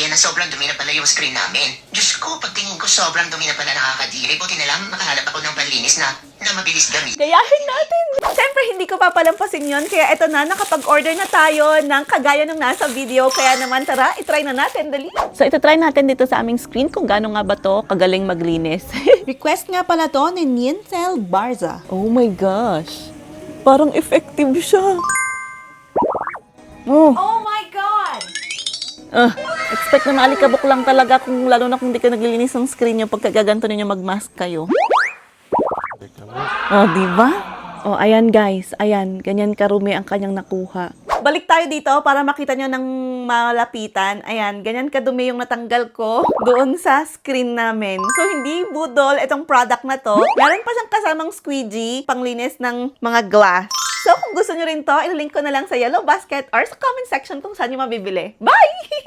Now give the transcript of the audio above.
na sobrang dumi na pala yung screen namin. Diyos ko, pagtingin ko sobrang dumi na pala nakakadiri. Buti na lang makahanap ako ng panlinis na mabilis gamit. Gayahin natin. Siyempre, hindi ko papalampasin yon. Kaya eto na, nakapag-order na tayo ng kagaya ng nasa video. Kaya naman, tara, itry na natin. Dali. So, ito-try natin dito sa aming screen kung gaano nga ba to kagaling maglinis. Request nga pala to ni Nienzel Barza. Oh my gosh. Parang effective siya. Oh. Oh my God! Expect na maalikabok lang talaga kung lalo na kung di ka naglilinis ng screen nyo pagka gaganto ninyo mag-mask kayo. Oh, di ba? Oh, ayan guys. Ayan, ganyan karumi ang kanyang nakuha. Balik tayo dito para makita nyo ng malapitan. Ayan, ganyan kadumi yung natanggal ko doon sa screen namin. So, hindi budol itong product na to. Meron pa siyang kasamang squeegee, panglinis ng mga glass. So, kung gusto nyo rin to, ililink ko na lang sa yellow basket or sa comment section kung saan nyo mabibili. Bye!